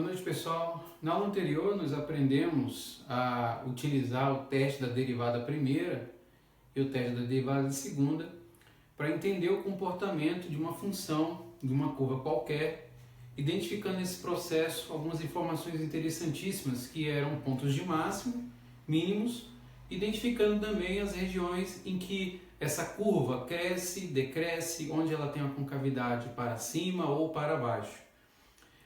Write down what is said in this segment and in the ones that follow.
Boa noite, pessoal. Na aula anterior, nós aprendemos a utilizar o teste da derivada primeira e o teste da derivada segunda para entender o comportamento de uma função de uma curva qualquer, identificando nesse processo algumas informações interessantíssimas que eram pontos de máximo, mínimos, identificando também as regiões em que essa curva cresce, decresce, onde ela tem uma concavidade para cima ou para baixo.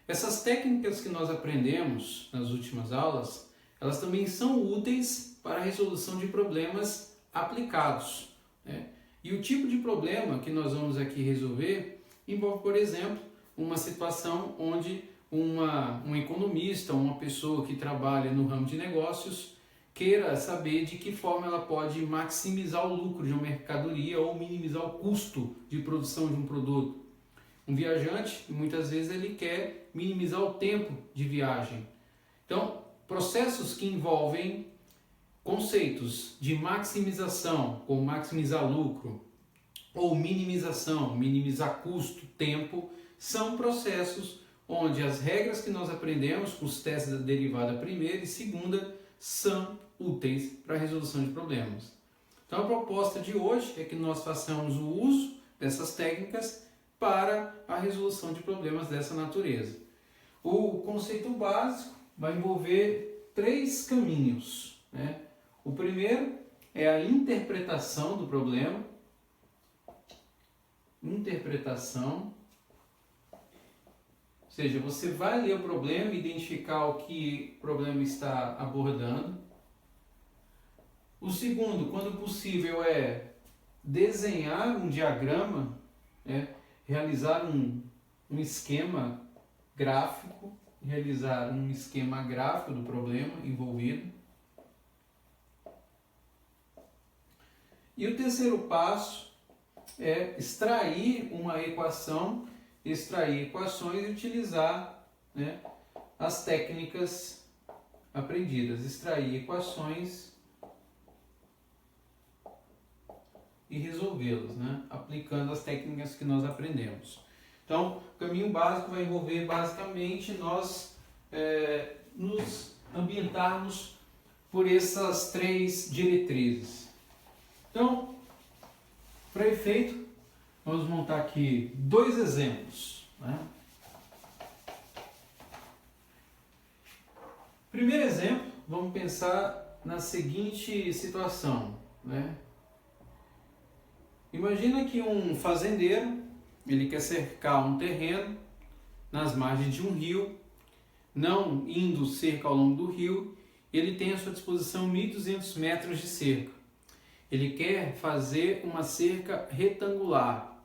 Essas técnicas que nós aprendemos nas últimas aulas, elas também são úteis para a resolução de problemas aplicados, né? E o tipo de problema que nós vamos aqui resolver envolve, por exemplo, uma situação onde um economista, uma pessoa que trabalha no ramo de negócios, queira saber de que forma ela pode maximizar o lucro de uma mercadoria ou minimizar o custo de produção de um produto. Um viajante, muitas vezes, ele quer minimizar o tempo de viagem. Então, processos que envolvem conceitos de maximização, como maximizar lucro, ou minimização, minimizar custo, tempo, são processos onde as regras que nós aprendemos com os testes da derivada primeira e segunda são úteis para a resolução de problemas. Então, a proposta de hoje é que nós façamos o uso dessas técnicas para a resolução de problemas dessa natureza. O conceito básico vai envolver três caminhos, né? O primeiro é a interpretação do problema. Interpretação. Ou seja, você vai ler o problema e identificar o que o problema está abordando. O segundo, quando possível, é desenhar um diagrama, né? Realizar um esquema gráfico, do problema envolvido. E o terceiro passo é extrair uma equação, extrair equações e utilizar, né, as técnicas aprendidas. Extrair equações e resolvê-las, né, aplicando as técnicas que nós aprendemos. Então, o caminho básico vai envolver basicamente nós nos ambientarmos por essas três diretrizes. Então, para efeito, vamos montar aqui dois exemplos, né? Primeiro exemplo, vamos pensar na seguinte situação, né? Imagina que um fazendeiro, ele quer cercar um terreno nas margens de um rio, não indo cerca ao longo do rio, ele tem à sua disposição 1.200 metros de cerca. Ele quer fazer uma cerca retangular.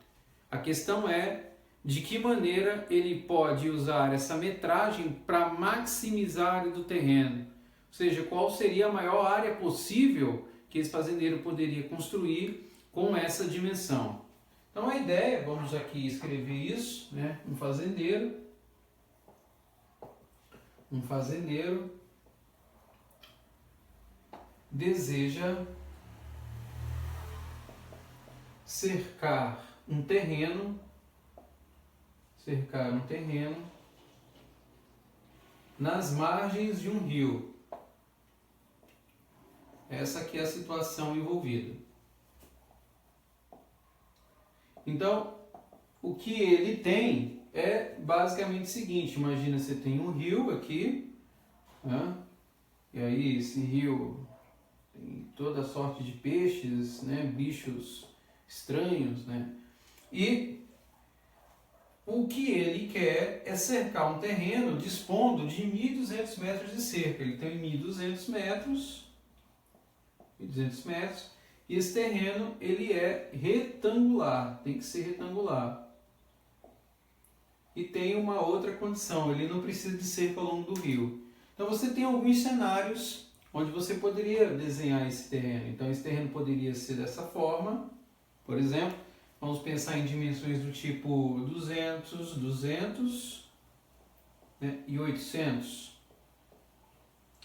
A questão é de que maneira ele pode usar essa metragem para maximizar a área do terreno. Ou seja, qual seria a maior área possível que esse fazendeiro poderia construir com essa dimensão. Então a ideia, vamos aqui escrever isso, né? Um fazendeiro deseja cercar um terreno nas margens de um rio. Essa aqui é a situação envolvida. Então, o que ele tem é basicamente o seguinte: imagina, você tem um rio aqui, né? E aí esse rio tem toda sorte de peixes, né? Bichos estranhos, né? E o que ele quer é cercar um terreno dispondo de 1.200 metros de cerca. Ele tem 1.200 metros, e esse terreno ele é retangular, tem que ser retangular. E tem uma outra condição, ele não precisa de cerca ao longo do rio. Então você tem alguns cenários onde você poderia desenhar esse terreno. Então esse terreno poderia ser dessa forma, por exemplo, vamos pensar em dimensões do tipo 200, né, e 800.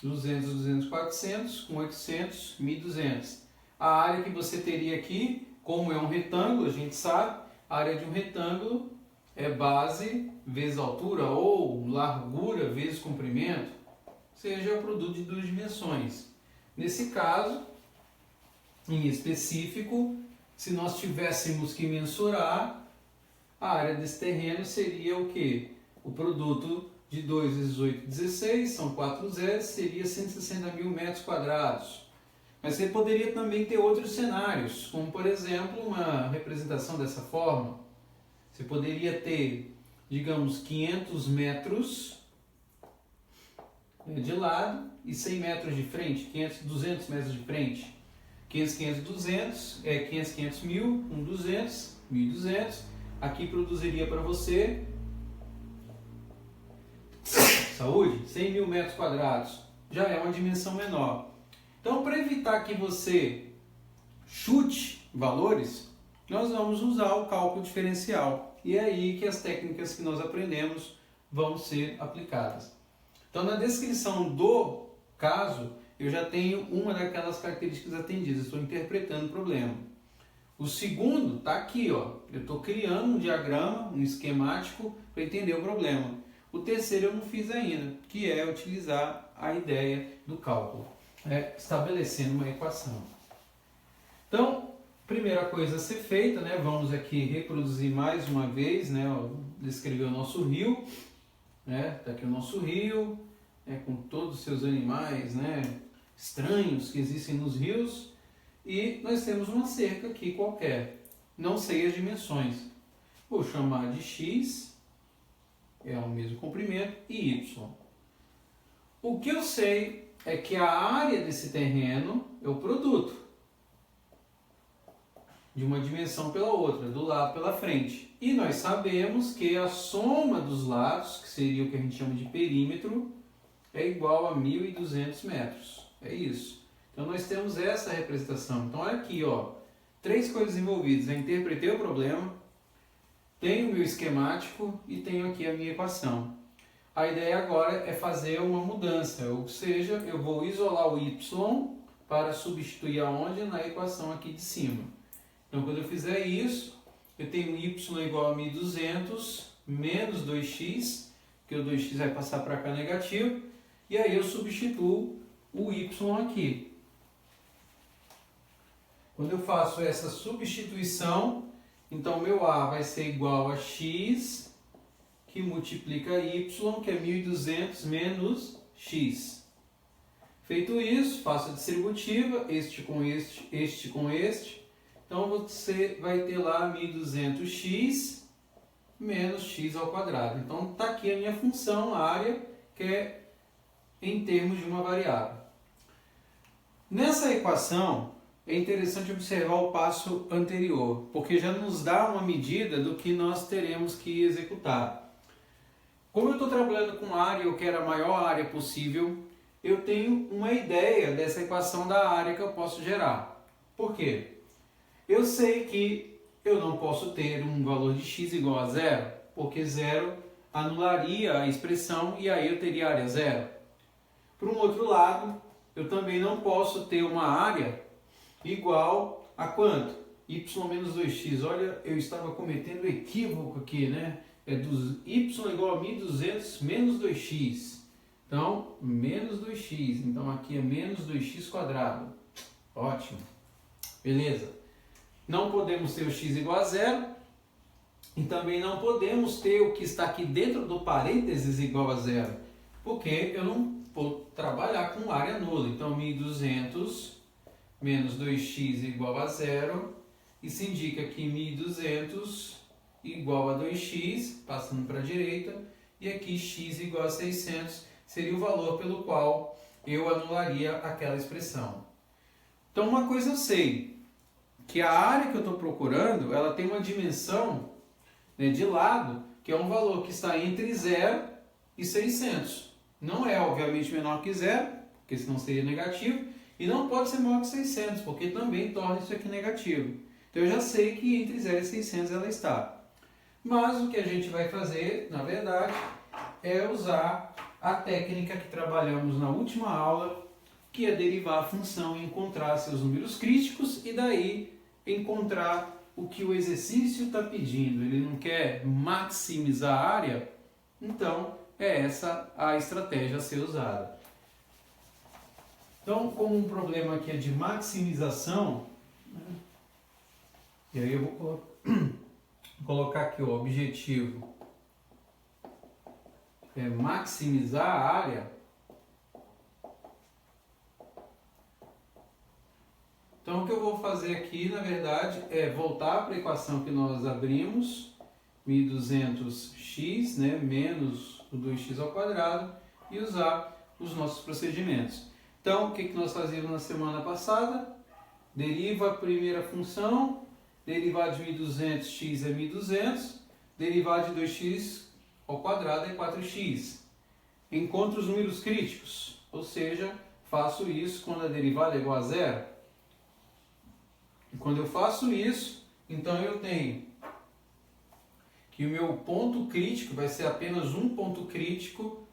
200, 400, com 800, 1.200. A área que você teria aqui, como é um retângulo, a gente sabe, a área de um retângulo é base vezes altura ou largura vezes comprimento, seja o produto de duas dimensões. Nesse caso, em específico, se nós tivéssemos que mensurar, a área desse terreno seria o quê? O produto de 2 vezes 8, 16, são 4 zeros, seria 160 mil metros quadrados. Mas você poderia também ter outros cenários, como por exemplo, uma representação dessa forma. Você poderia ter, digamos, 500 metros de lado e 100 metros de frente, 200 metros de frente. 500, 200, 500, mil, 200, 1.200. Aqui produziria para você, saúde, 100 mil metros quadrados. Já é uma dimensão menor. Então, para evitar que você chute valores, nós vamos usar o cálculo diferencial. E é aí que as técnicas que nós aprendemos vão ser aplicadas. Então, na descrição do caso, eu já tenho uma daquelas características atendidas. Estou interpretando o problema. O segundo está aqui, ó. Eu estou criando um diagrama, um esquemático para entender o problema. O terceiro eu não fiz ainda, que é utilizar a ideia do cálculo, estabelecendo uma equação. Então, primeira coisa a ser feita, né? Vamos aqui reproduzir mais uma vez, né? Descrever o nosso rio, né? Tá aqui o nosso rio, com todos os seus animais, né? Estranhos que existem nos rios, e nós temos uma cerca aqui qualquer. Não sei as dimensões. Vou chamar de x, é o mesmo comprimento, e y. O que eu sei é que a área desse terreno é o produto de uma dimensão pela outra, do lado pela frente. E nós sabemos que a soma dos lados, que seria o que a gente chama de perímetro, é igual a 1.200 metros. É isso. Então nós temos essa representação. Então olha aqui, ó, 3 coisas envolvidas. Eu interpretei o problema, tenho o meu esquemático e tenho aqui a minha equação. A ideia agora é fazer uma mudança, ou seja, eu vou isolar o y para substituir aonde? Na equação aqui de cima. Então quando eu fizer isso, eu tenho y igual a 1.200 menos 2x, que o 2x vai passar para cá negativo, e aí eu substituo o y aqui. Quando eu faço essa substituição, então meu A vai ser igual a x, que multiplica y, que é 1.200 menos x. Feito isso, faço a distributiva, este com este, este com este. Então você vai ter lá 1.200x menos x ao quadrado. Então está aqui a minha função, a área, que é em termos de uma variável. Nessa equação, é interessante observar o passo anterior, porque já nos dá uma medida do que nós teremos que executar. Como eu estou trabalhando com área, eu quero a maior área possível, eu tenho uma ideia dessa equação da área que eu posso gerar. Por quê? Eu sei que eu não posso ter um valor de x igual a zero, porque zero anularia a expressão e aí eu teria área zero. Por um outro lado, eu também não posso ter uma área igual a quanto? Y menos 2x. Olha, eu estava cometendo equívoco aqui, né? É do y igual a 1.200 menos 2x. Então, menos 2x. Então, aqui é menos 2x quadrado. Ótimo. Beleza. Não podemos ter o x igual a zero. E também não podemos ter o que está aqui dentro do parênteses igual a zero. Porque eu não vou trabalhar com área nula. Então, 1.200 menos 2x igual a zero. Isso indica que 1.200 igual a 2x, passando para a direita. E aqui x igual a 600 seria o valor pelo qual eu anularia aquela expressão. Então, uma coisa eu sei, que a área que eu estou procurando, ela tem uma dimensão, né, de lado, que é um valor que está entre 0 e 600. Não é, obviamente, menor que 0, porque senão seria negativo, e não pode ser maior que 600, porque também torna isso aqui negativo. Então eu já sei que entre 0 e 600 ela está. Mas o que a gente vai fazer, na verdade, é usar a técnica que trabalhamos na última aula, que é derivar a função e encontrar seus números críticos e daí encontrar o que o exercício está pedindo, ele não quer maximizar a área, então é essa a estratégia a ser usada. Então, como um problema aqui é de maximização, né, e aí eu vou colocar aqui o objetivo é maximizar a área. Então, o que eu vou fazer aqui, na verdade, é voltar para a equação que nós abrimos, 1200x, né, menos o 2x ao quadrado, e usar os nossos procedimentos. Então, o que nós fazíamos na semana passada? Deriva a primeira função, derivado de 1200x é 1200, derivado de 2x ao quadrado é 4x. Encontro os números críticos, ou seja, faço isso quando a derivada é igual a zero. E quando eu faço isso, então eu tenho que o meu ponto crítico vai ser apenas um ponto crítico.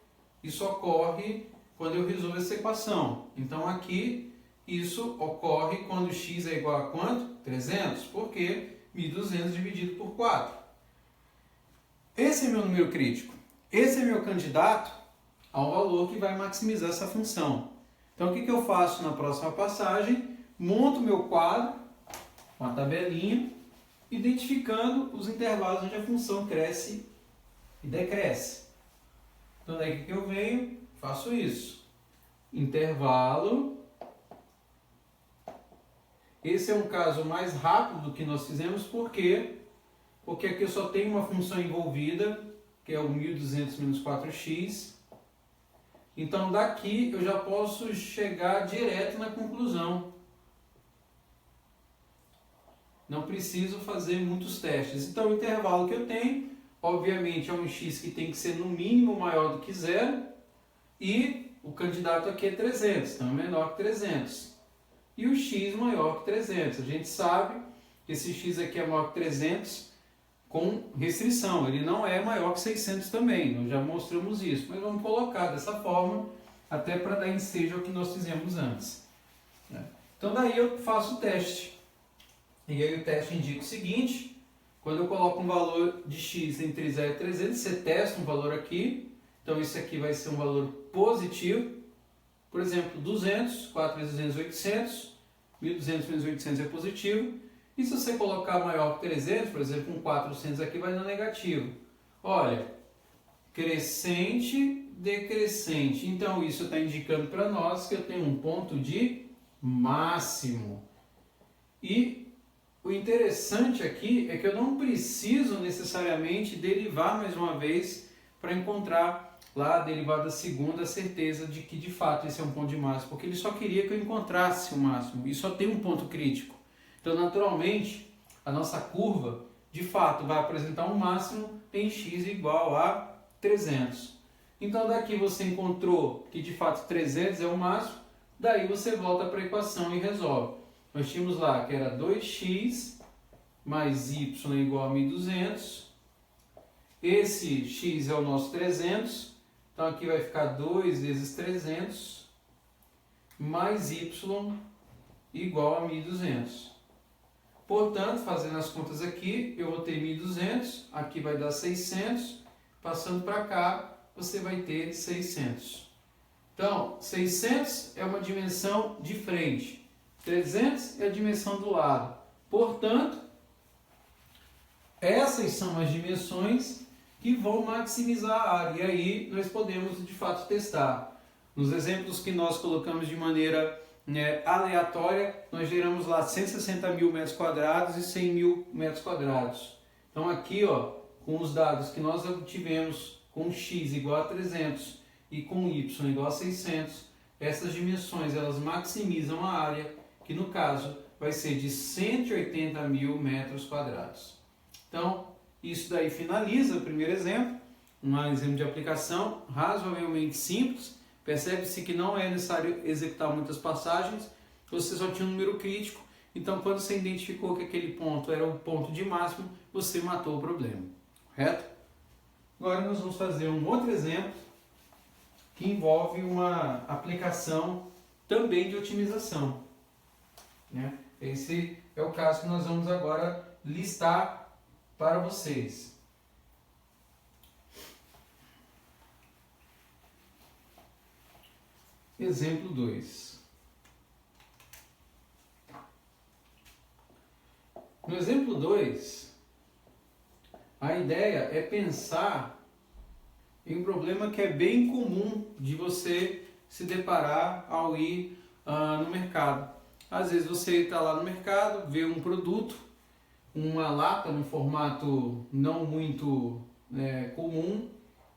Isso ocorre quando eu resolvo essa equação. Então aqui, isso ocorre quando x é igual a quanto? 300, porque 1200 dividido por 4. Esse é meu número crítico. Esse é meu candidato ao valor que vai maximizar essa função. Então o que eu faço na próxima passagem? Monto meu quadro, uma tabelinha, identificando os intervalos onde a função cresce e decresce. Então daí que eu venho, faço isso. Intervalo. Esse é um caso mais rápido do que nós fizemos, por quê? Porque aqui eu só tenho uma função envolvida, que é o 1200 menos 4x. Então daqui eu já posso chegar direto na conclusão. Não preciso fazer muitos testes. Então o intervalo que eu tenho, obviamente, é um x que tem que ser no mínimo maior do que zero. E o candidato aqui é 300, então é menor que 300. E o x maior que 300. A gente sabe que esse x aqui é maior que 300 com restrição. Ele não é maior que 600 também. Nós já mostramos isso. Mas vamos colocar dessa forma, até para dar ensejo ao que nós fizemos antes. Então daí eu faço o teste. E aí o teste indica o seguinte: quando eu coloco um valor de x entre 0 e 300, você testa um valor aqui. Então isso aqui vai ser um valor positivo. Por exemplo, 200, 4 vezes 200, 800. 1200 menos 800 é positivo. E se você colocar maior que 300, por exemplo, um 400 aqui vai dar negativo. Olha, crescente, decrescente. Então isso está indicando para nós que eu tenho um ponto de máximo. E o interessante aqui é que eu não preciso necessariamente derivar mais uma vez para encontrar lá a derivada segunda, a certeza de que de fato esse é um ponto de máximo, porque ele só queria que eu encontrasse o máximo e só tem um ponto crítico. Então, naturalmente, a nossa curva de fato vai apresentar um máximo em x igual a 300. Então daqui você encontrou que de fato 300 é o máximo, daí você volta para a equação e resolve. Nós tínhamos lá que era 2x mais y igual a 1200. Esse x é o nosso 300. Então aqui vai ficar 2 vezes 300 mais y igual a 1200. Portanto, fazendo as contas aqui, eu vou ter 1200, aqui vai dar 600. Passando para cá, você vai ter 600. Então, 600 é uma dimensão de frente. 300 é a dimensão do lado. Portanto, essas são as dimensões que vão maximizar a área. E aí nós podemos, de fato, testar. Nos exemplos que nós colocamos de maneira aleatória, nós geramos lá 160 mil metros quadrados e 100 mil metros quadrados. Então aqui, ó, com os dados que nós obtivemos com x igual a 300 e com y igual a 600, essas dimensões elas maximizam a área, que no caso vai ser de 180 mil metros quadrados. Então, isso daí finaliza o primeiro exemplo, um exemplo de aplicação razoavelmente simples. Percebe-se que não é necessário executar muitas passagens, você só tinha um número crítico, então quando você identificou que aquele ponto era o ponto de máximo, você matou o problema, correto? Agora nós vamos fazer um outro exemplo que envolve uma aplicação também de otimização. Esse é o caso que nós vamos agora listar para vocês. Exemplo 2. No exemplo 2, a ideia é pensar em um problema que é bem comum de você se deparar ao ir no mercado. Às vezes você está lá no mercado, vê um produto, uma lata num formato não muito comum,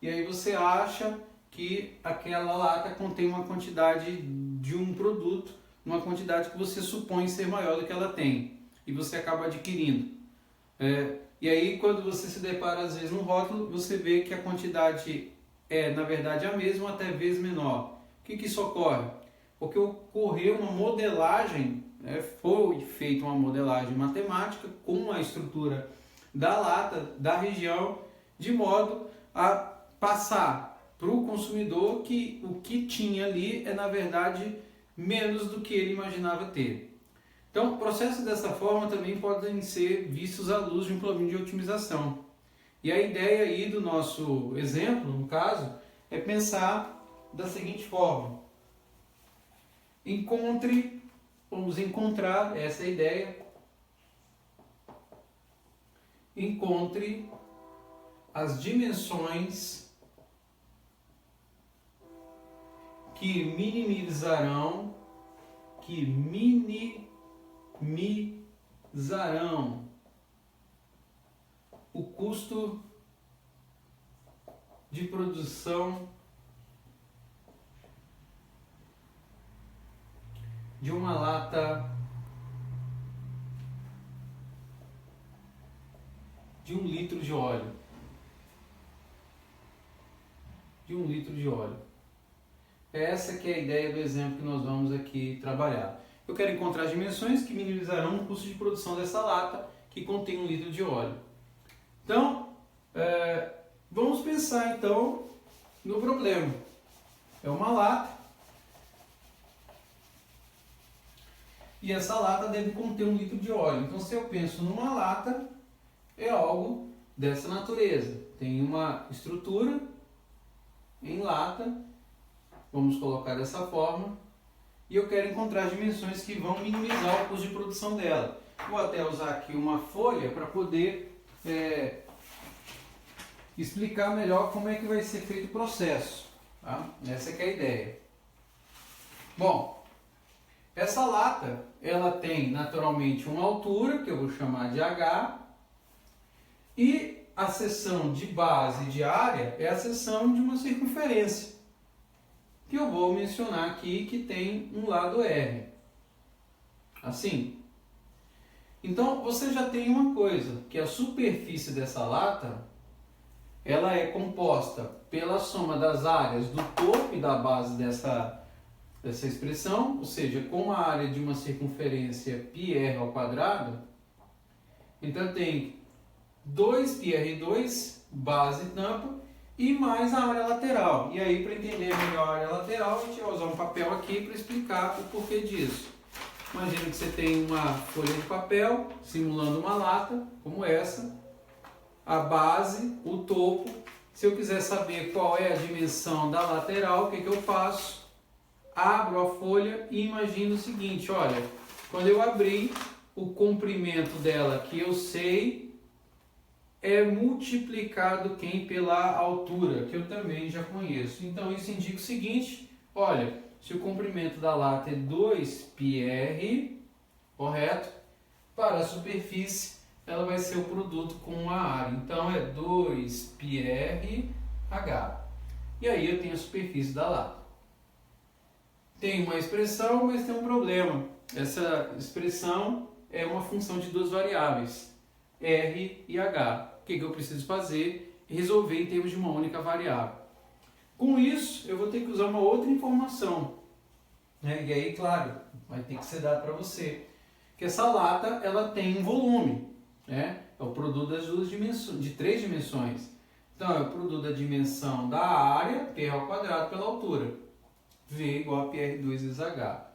e aí você acha que aquela lata contém uma quantidade de um produto, uma quantidade que você supõe ser maior do que ela tem, e você acaba adquirindo. E aí quando você se depara às vezes no rótulo, você vê que a quantidade é na verdade a mesma, até vezes menor. O que isso ocorre? Porque ocorreu uma modelagem, foi feita uma modelagem matemática com a estrutura da lata, da região, de modo a passar para o consumidor que o que tinha ali é na verdade menos do que ele imaginava ter. Então, processos dessa forma também podem ser vistos à luz de um plano de otimização. E a ideia aí do nosso exemplo, no caso, é pensar da seguinte forma: vamos encontrar essa ideia, encontre as dimensões que minimizarão o custo de produção de uma lata de 1 litro de óleo. Essa que é a ideia do exemplo que nós vamos aqui trabalhar. Eu quero encontrar as dimensões que minimizarão o custo de produção dessa lata que contém 1 litro de óleo. Então, vamos pensar então no problema. É uma lata e essa lata deve conter 1 litro de óleo. Então, se eu penso numa lata, é algo dessa natureza. Tem uma estrutura em lata, vamos colocar dessa forma, e eu quero encontrar as dimensões que vão minimizar o custo de produção dela. Vou até usar aqui uma folha para poder explicar melhor como é que vai ser feito o processo. Tá? Essa que é a ideia. Bom, essa lata ela tem naturalmente uma altura, que eu vou chamar de H, e a seção de base de área é a seção de uma circunferência, que eu vou mencionar aqui que tem um lado R. Assim. Então, você já tem uma coisa, que a superfície dessa lata, ela é composta pela soma das áreas do topo e da base dessa expressão, ou seja, com a área de uma circunferência πr ao quadrado, então tem 2πr2, base tampa, e mais a área lateral. E aí, para entender melhor a área lateral, a gente vai usar um papel aqui para explicar o porquê disso. Imagina que você tem uma folha de papel simulando uma lata, como essa, a base, o topo. Se eu quiser saber qual é a dimensão da lateral, o que eu faço? Abro a folha e imagino o seguinte: olha, quando eu abrir, o comprimento dela, que eu sei, é multiplicado pela altura, que eu também já conheço. Então isso indica o seguinte: olha, se o comprimento da lata é 2πr, correto? Para a superfície, ela vai ser o produto com a área. Então é 2πrh. E aí eu tenho a superfície da lata. Tem uma expressão, mas tem um problema. Essa expressão é uma função de duas variáveis, R e H. O que eu preciso fazer? Resolver em termos de uma única variável. Com isso, eu vou ter que usar uma outra informação. E aí, claro, vai ter que ser dado para você que essa lata ela tem um volume. É o produto das duas dimensões, de 3 dimensões. Então, é o produto da dimensão da área, πr ao quadrado, pela altura. V igual a πr2 vezes H.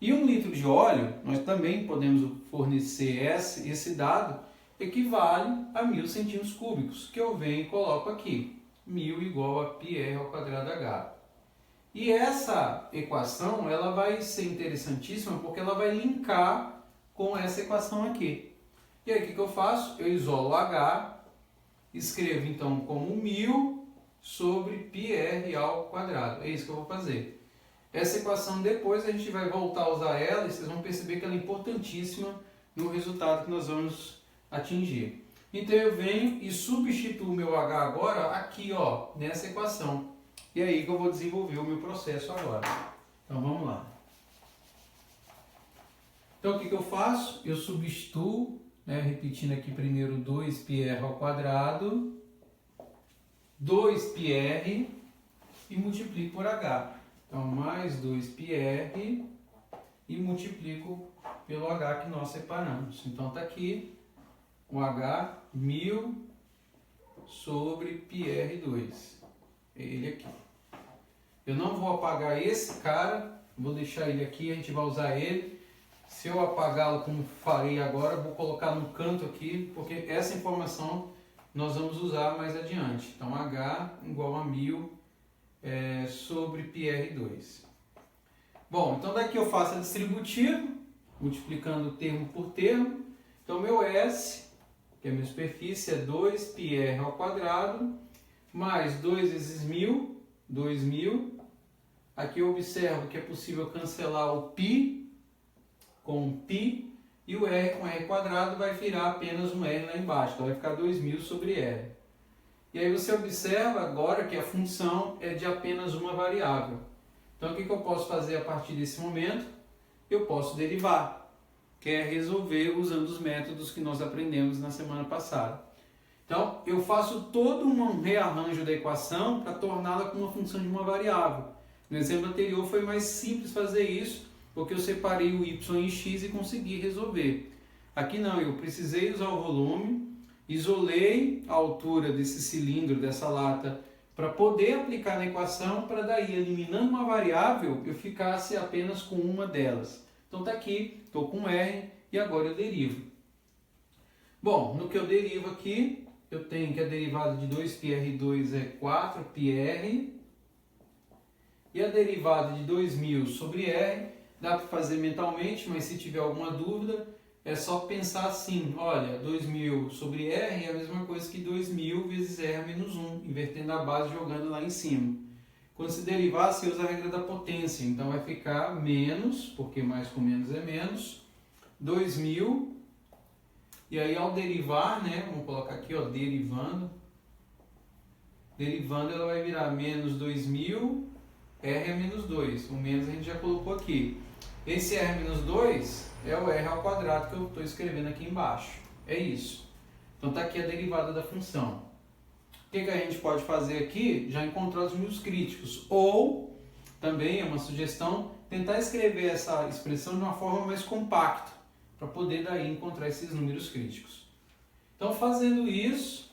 E 1 litro de óleo, nós também podemos fornecer esse dado equivale a 1.000 centímetros cúbicos, que eu venho e coloco aqui. 1.000 igual a πr ao quadrado h. E essa equação ela vai ser interessantíssima porque ela vai linkar com essa equação aqui. E aí o que eu faço? Eu isolo h, escrevo então como 1.000 sobre πr ao quadrado. É isso que eu vou fazer. Essa equação depois a gente vai voltar a usar ela e vocês vão perceber que ela é importantíssima no resultado que nós vamos atingir. Então eu venho e substituo o meu h agora aqui, ó, nessa equação. E aí que eu vou desenvolver o meu processo agora. Então vamos lá. Então o que eu faço? Eu substituo, né, repetindo aqui primeiro 2πr ao quadrado, 2πr e multiplico por h. Então mais 2πr e multiplico pelo h que nós separamos. Então está aqui o h 1.000 sobre πr2. Ele aqui. Eu não vou apagar esse cara, vou deixar ele aqui, a gente vai usar ele. Se eu apagá-lo como farei agora, vou colocar no canto aqui, porque essa informação nós vamos usar mais adiante. Então h igual a 1.000 sobre πr2. Bom, então daqui eu faço a distributiva, multiplicando termo por termo. Então meu S, que é a minha superfície, é 2πr ao quadrado, mais 2 vezes 1.000, 2.000. Aqui eu observo que é possível cancelar o π com π, e o r com r quadrado vai virar apenas um r lá embaixo, então vai ficar 2.000 sobre r. E aí você observa agora que a função é de apenas uma variável. Então o que eu posso fazer a partir desse momento? Eu posso derivar, que é resolver usando os métodos que nós aprendemos na semana passada. Então eu faço todo um rearranjo da equação para torná-la com uma função de uma variável. No exemplo anterior foi mais simples fazer isso, porque eu separei o y em x e consegui resolver. Aqui não, eu precisei usar o volume, isolei a altura desse cilindro, dessa lata, para poder aplicar na equação, para daí, eliminando uma variável, eu ficasse apenas com uma delas. Então está aqui, estou com R e agora eu derivo. Bom, no que eu derivo aqui, eu tenho que a derivada de 2πr2 é 4πr, e a derivada de 2.000 sobre R, dá para fazer mentalmente, mas se tiver alguma dúvida, é só pensar assim, olha, 2.000 sobre R é a mesma coisa que 2.000 vezes R menos 1, invertendo a base e jogando lá em cima. Quando se derivar, você usa a regra da potência, então vai ficar menos, porque mais com menos é menos, 2.000, e aí ao derivar, né, vamos colocar aqui, ó, derivando ela vai virar menos 2.000, R é menos 2, o menos a gente já colocou aqui. Esse R menos 2 é o R ao quadrado que eu estou escrevendo aqui embaixo. É isso. Então está aqui a derivada da função. O que a gente pode fazer aqui? Já encontrar os números críticos. Ou, também é uma sugestão, tentar escrever essa expressão de uma forma mais compacta, para poder daí encontrar esses números críticos. Então fazendo isso,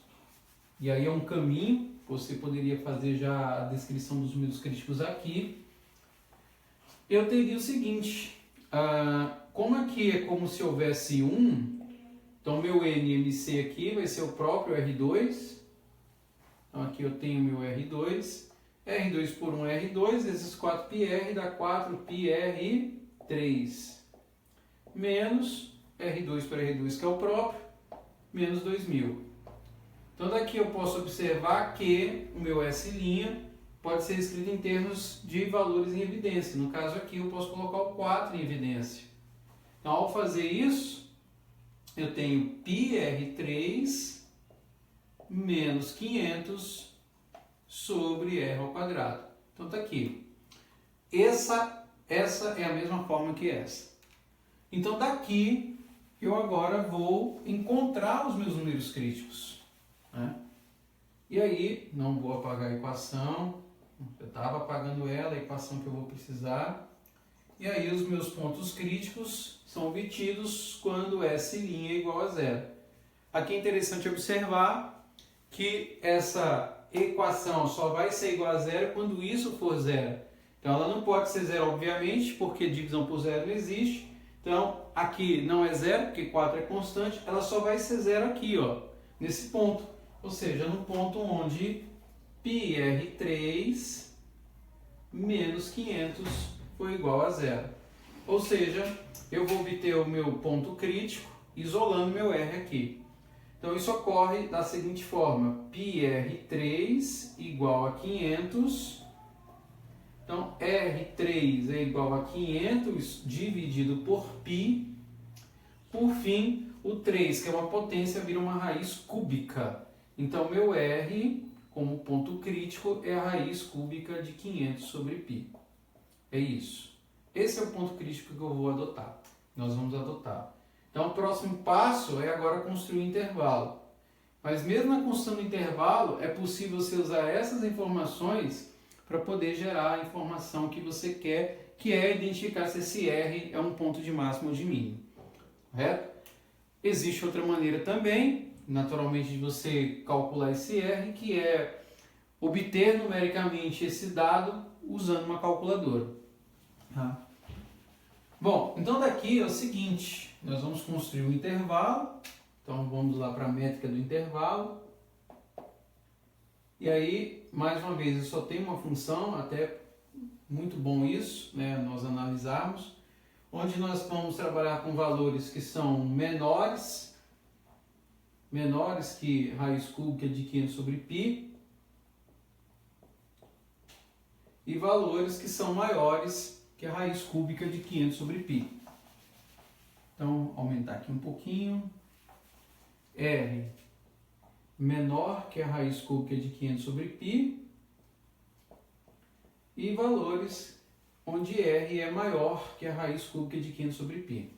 e aí é um caminho, você poderia fazer já a descrição dos números críticos aqui, eu teria o seguinte, como aqui é como se houvesse 1, então meu NMC aqui vai ser o próprio R2, então aqui eu tenho meu R2, R2 por 1 R2, vezes 4πr dá 4πr3, menos R2 por R2 que é o próprio, menos 2.000. Então daqui eu posso observar que o meu S' pode ser escrito em termos de valores em evidência. No caso aqui eu posso colocar o 4 em evidência. Então ao fazer isso, eu tenho πr3 menos 500 sobre r ao quadrado. Então está aqui. Essa é a mesma forma que essa. Então daqui eu agora vou encontrar os meus números críticos. Né? E aí, não vou apagar a equação, eu estava apagando ela, a equação que eu vou precisar. E aí os meus pontos críticos são obtidos quando S' é igual a zero. Aqui é interessante observar que essa equação só vai ser igual a zero quando isso for zero. Então ela não pode ser zero, obviamente, porque divisão por zero não existe. Então, aqui não é zero, porque 4 é constante, ela só vai ser zero aqui, ó, nesse ponto. Ou seja, no ponto onde πr3 menos 500 foi igual a zero. Ou seja, eu vou obter o meu ponto crítico isolando meu R aqui. Então, isso ocorre da seguinte forma: πr3 igual a 500. Então, R3 é igual a 500 dividido por π. Por fim, o 3, que é uma potência, vira uma raiz cúbica. Então, meu R, como ponto crítico, é a raiz cúbica de 500 sobre π. É isso. Esse é o ponto crítico que eu vou adotar. Nós vamos adotar. Então, o próximo passo é agora construir um intervalo. Mas mesmo na construção do intervalo, é possível você usar essas informações para poder gerar a informação que você quer, que é identificar se esse R é um ponto de máximo ou de mínimo. Correto? Existe outra maneira também, naturalmente, de você calcular esse R, que é obter numericamente esse dado usando uma calculadora. Tá? Bom, então daqui é o seguinte, nós vamos construir um intervalo. Então vamos lá para a métrica do intervalo. E aí, mais uma vez, eu só tenho uma função, até muito bom isso, né, nós analisarmos, onde nós vamos trabalhar com valores que são menores que raiz cúbica de 500 sobre π, e valores que são maiores que a raiz cúbica de 500 sobre π. Então, aumentar aqui um pouquinho. R menor que a raiz cúbica de 500 sobre π, e valores onde R é maior que a raiz cúbica de 500 sobre π.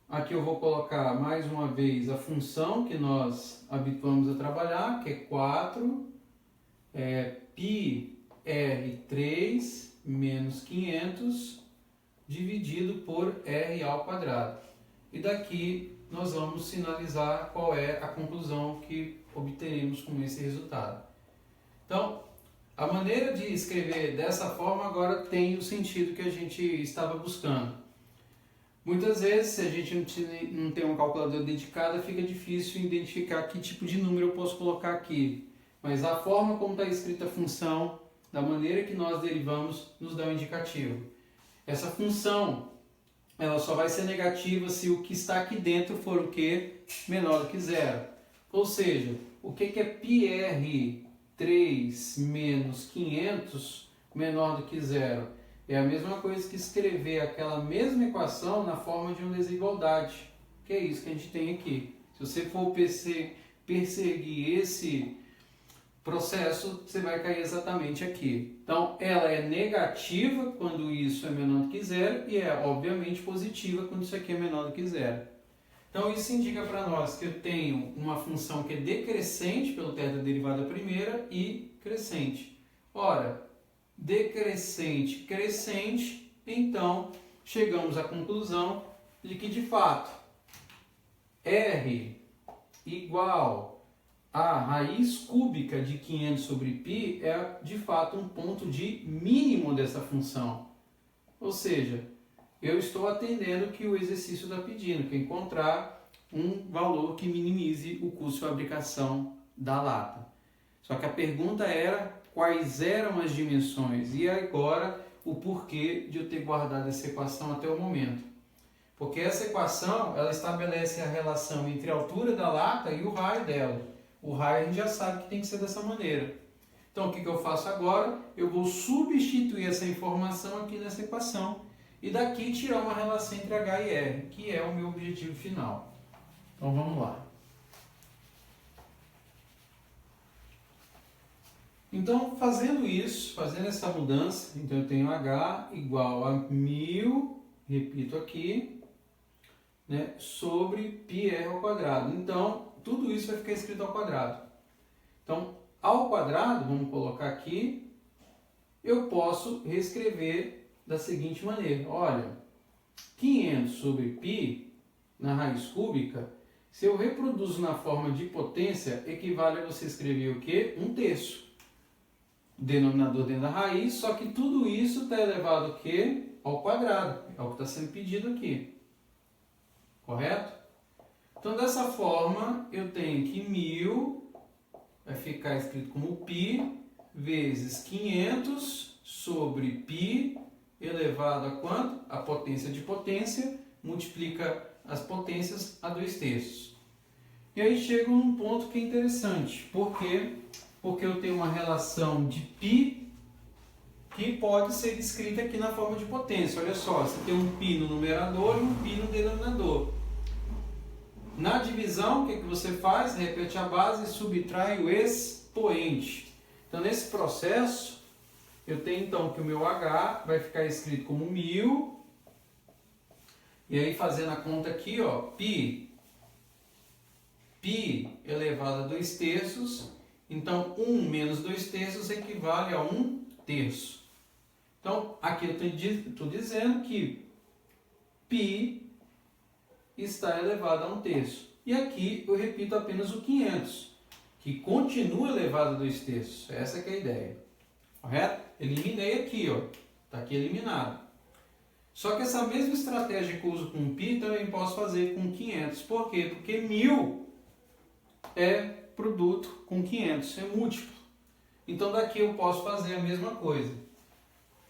Aqui eu vou colocar mais uma vez a função que nós habituamos a trabalhar, que é 4 πr3 menos 500 dividido por r ao quadrado. E daqui nós vamos sinalizar qual é a conclusão que obteremos com esse resultado. Então, a maneira de escrever dessa forma agora tem o sentido que a gente estava buscando. Muitas vezes, se a gente não tem um calculador dedicado, fica difícil identificar que tipo de número eu posso colocar aqui. Mas a forma como está escrita a função, da maneira que nós derivamos, nos dá um indicativo. Essa função, ela só vai ser negativa se o que está aqui dentro for o que? Menor do que zero. Ou seja, o que é πr3 menos 500 menor do que zero? É a mesma coisa que escrever aquela mesma equação na forma de uma desigualdade. Que é isso que a gente tem aqui. Se você for perseguir esse processo, você vai cair exatamente aqui. Então, ela é negativa quando isso é menor do que zero e é, obviamente, positiva quando isso aqui é menor do que zero. Então, isso indica para nós que eu tenho uma função que é decrescente pelo teto da derivada primeira e crescente. Ora, decrescente, crescente, então chegamos à conclusão de que, de fato, R igual a raiz cúbica de 500 sobre π é, de fato, um ponto de mínimo dessa função. Ou seja, eu estou atendendo o que o exercício está pedindo, que é encontrar um valor que minimize o custo de fabricação da lata. Só que a pergunta era quais eram as dimensões e agora o porquê de eu ter guardado essa equação até o momento. Porque essa equação ela estabelece a relação entre a altura da lata e o raio dela. O raio a gente já sabe que tem que ser dessa maneira. Então o que eu faço agora? Eu vou substituir essa informação aqui nessa equação e daqui tirar uma relação entre H e R, que é o meu objetivo final. Então vamos lá. Então, fazendo isso, fazendo essa mudança, então eu tenho H igual a 1000, repito aqui, né, sobre πr ao quadrado. Então, tudo isso vai ficar escrito ao quadrado. Então, ao quadrado, vamos colocar aqui, eu posso reescrever da seguinte maneira. Olha, 500 sobre π, na raiz cúbica, se eu reproduzo na forma de potência, equivale a você escrever o quê? 1/3. Denominador dentro da raiz, só que tudo isso está elevado a quê? ao quadrado, é o que está sendo pedido aqui, correto? Então, dessa forma, eu tenho que 1000 vai ficar escrito como π vezes 500 sobre π elevado a quanto? A potência de potência, multiplica as potências a 2/3. E aí chega num ponto que é interessante. Por quê? Porque eu tenho uma relação de π que pode ser descrita aqui na forma de potência. Olha só, você tem um π no numerador e um π no denominador. Na divisão, o que você faz? Repete a base e subtrai o expoente. Então, nesse processo, eu tenho então que o meu H vai ficar escrito como 1000. E aí, fazendo a conta aqui, ó, π elevado a 2/3. Então, 1 menos 2/3 equivale a 1/3. Então, aqui eu estou dizendo que π está elevado a 1/3. E aqui eu repito apenas o 500, que continua elevado a 2/3. Essa que é a ideia. Correto? Eliminei aqui, ó. Está aqui eliminado. Só que essa mesma estratégia que eu uso com π, também posso fazer com 500. Por quê? Porque 1000 é produto com 500, é múltiplo. Então daqui eu posso fazer a mesma coisa.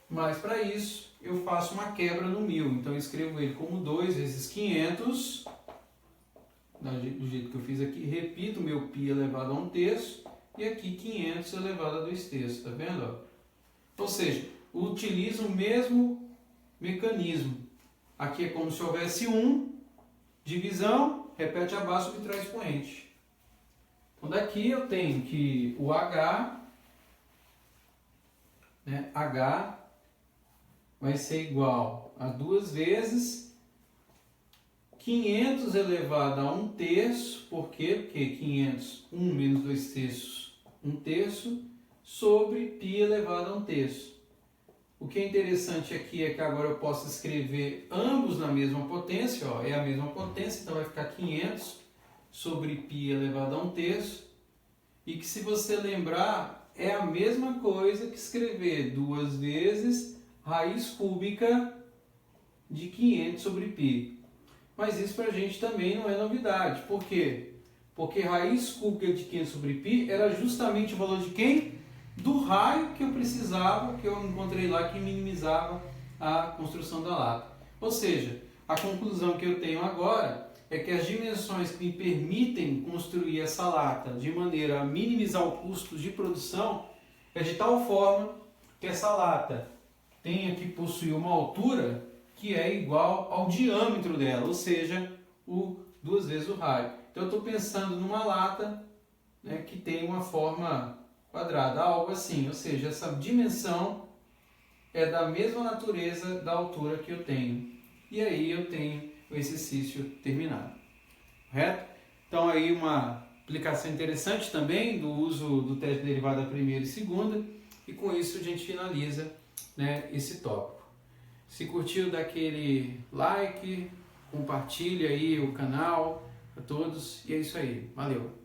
Mas para isso eu faço uma quebra no 1000. Então eu escrevo ele como 2 vezes 500, do jeito que eu fiz aqui. Repito o meu π elevado a 1/3 e aqui 500 elevado a 2/3. Tá vendo? Ou seja, utilizo o mesmo mecanismo. Aqui é como se houvesse 1, divisão, repete a base, subtrai expoente. Então daqui eu tenho que o H, né, H vai ser igual a 2 vezes 500 elevado a 1/3, por quê? Porque 500, 1 menos 2/3, 1/3, sobre π elevado a 1/3. O que é interessante aqui é que agora eu posso escrever ambos na mesma potência, ó, é a mesma potência, então vai ficar 500 sobre π elevado a 1/3, e que, se você lembrar, é a mesma coisa que escrever 2 vezes raiz cúbica de 500 sobre π. Mas isso para a gente também não é novidade. Por quê? Porque raiz cúbica de 500 sobre π era justamente o valor de quem? Do raio que eu precisava, que eu encontrei lá, que minimizava a construção da lata. Ou seja, a conclusão que eu tenho agora é que as dimensões que me permitem construir essa lata de maneira a minimizar o custo de produção é de tal forma que essa lata tenha que possuir uma altura que é igual ao diâmetro dela, ou seja, 2 vezes o raio. Então eu estou pensando numa lata, né, que tem uma forma quadrada, algo assim, ou seja, essa dimensão é da mesma natureza da altura que eu tenho. E aí eu tenho o exercício terminado. Correto? Então aí uma aplicação interessante também do uso do teste de derivada primeira e segunda, e com isso a gente finaliza, né, esse tópico. Se curtiu, dá aquele like, compartilha aí o canal a todos, e é isso aí. Valeu!